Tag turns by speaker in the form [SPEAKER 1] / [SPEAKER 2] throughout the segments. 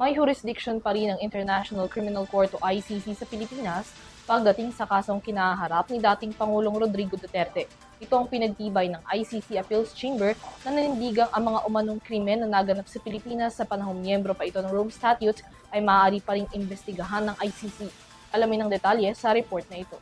[SPEAKER 1] may jurisdiction pa rin ang International Criminal Court o ICC sa Pilipinas pagdating sa kasong kinaharap ni dating Pangulong Rodrigo Duterte. Ito ang pinagtibay ng ICC Appeals Chamber na nanindigang ang mga umanong krimen na naganap sa Pilipinas sa panahong miyembro pa ito ng Rome Statute ay maaari pa ring imbestigahan ng ICC. Alamin ang detalye sa report na ito.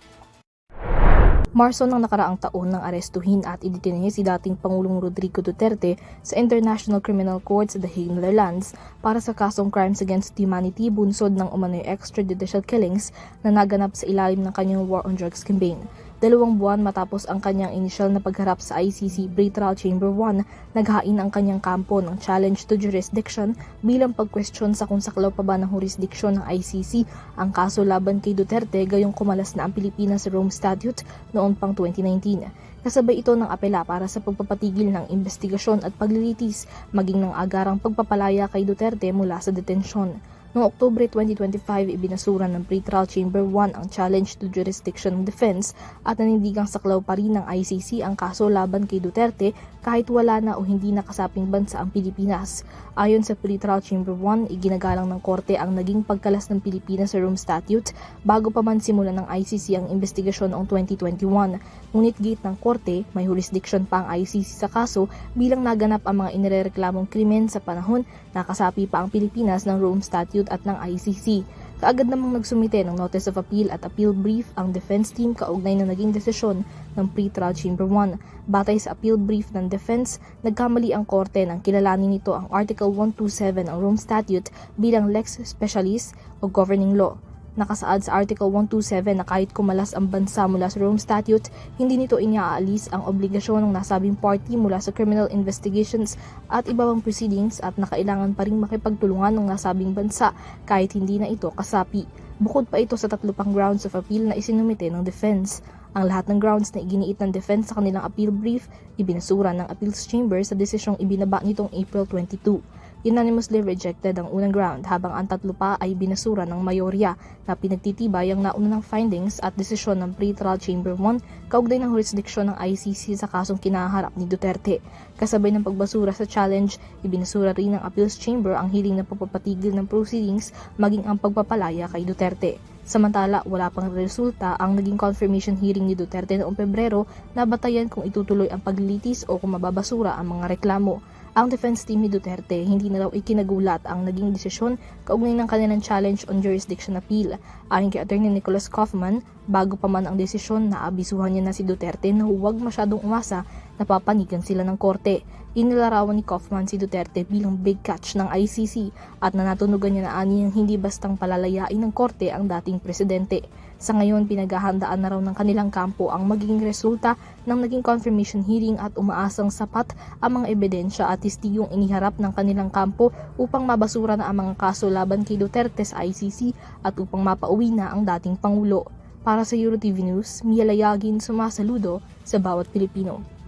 [SPEAKER 2] Marso ng nakaraang taon nang arestuhin at idetine si dating Pangulong Rodrigo Duterte sa International Criminal Court sa The Hague, Netherlands para sa kasong Crimes Against Humanity bunsod ng umano'y extrajudicial killings na naganap sa ilalim ng kanyang War on Drugs campaign. 2 buwan matapos ang kanyang inisyal na pagharap sa ICC Pretrial Chamber 1, naghain ang kanyang kampo ng challenge to jurisdiction bilang pagkwestiyon sa kung saklaw pa ba ng jurisdiksyon ng ICC ang kaso laban kay Duterte gayong kumalas na ang Pilipinas sa Rome Statute noon pang 2019. Kasabay ito ng apela para sa pagpapatigil ng investigasyon at paglilitis maging ng agarang pagpapalaya kay Duterte mula sa detensyon. Noong Oktubre 2025, ibinasura ng Pretrial Chamber 1 ang challenge to jurisdiction ng defense at nanindigang saklaw pa rin ng ICC ang kaso laban kay Duterte kahit wala na o hindi nakasaping bansa ang Pilipinas. Ayon sa Pretrial Chamber 1, iginagalang ng korte ang naging pagkalas ng Pilipinas sa Rome Statute bago pa man simulan ng ICC ang investigasyon noong 2021. Ngunit gate ng korte, may jurisdiction pa ang ICC sa kaso bilang naganap ang mga inirereklamong krimen sa panahon na kasapi pa ang Pilipinas ng Rome Statute at ng ICC. Kaagad namang nagsumite ng Notice of Appeal at Appeal Brief ang defense team kaugnay na naging desisyon ng Pretrial Chamber 1. Batay sa appeal brief ng defense, nagkamali ang korte nang kilalanin nito ang Article 127 ng Rome Statute bilang lex specialis o governing law. Nakasaad sa Article 127 na kahit kumalas ang bansa mula sa Rome Statute, hindi nito iniaalis ang obligasyon ng nasabing party mula sa criminal investigations at iba pang proceedings at nakailangan pa rin makipagtulungan ng nasabing bansa kahit hindi na ito kasapi. Bukod pa ito sa 3 pang grounds of appeal na isinumite ng defense. Ang lahat ng grounds na iginiit ng defense sa kanilang appeal brief, ibinasura ng Appeals Chamber sa desisyong ibinaba nitong April 22. Unanimously rejected ang unang ground habang ang 3 pa ay binasura ng mayorya na pinagtitibay ang naunang findings at desisyon ng Pretrial Chamber 1 kaugnay ng jurisdiksyon ng ICC sa kasong kinaharap ni Duterte. Kasabay ng pagbasura sa challenge, ibinasura rin ng Appeals Chamber ang hiling na pagpapatigil ng proceedings maging ang pagpapalaya kay Duterte. Samantala, wala pang resulta ang naging confirmation hearing ni Duterte noong Pebrero na batayan kung itutuloy ang paglilitis o kung mababasura ang mga reklamo. Ang defense team ni Duterte hindi na raw ikinagulat ang naging desisyon kaugnay ng kanilang challenge on jurisdiction appeal. Ayon kay Attorney Nicholas Kaufman, bago pa man ang desisyon, naabisuhan niya na si Duterte na huwag masyadong umasa na papanigan sila ng korte. Inilarawan ni Kaufman si Duterte bilang big catch ng ICC at nanatunugan niya na aniyang hindi bastang palalayain ng korte ang dating presidente. Sa ngayon, pinaghahandaan na raw ng kanilang kampo ang magiging resulta ng naging confirmation hearing at umaasang sapat ang mga ebidensya at testigong iniharap ng kanilang kampo upang mabasura na ang mga kaso laban kay Duterte sa ICC at upang mapauwi na ang dating Pangulo. Para sa EuroTV News, Mia Layagin, sumasaludo sa bawat Pilipino.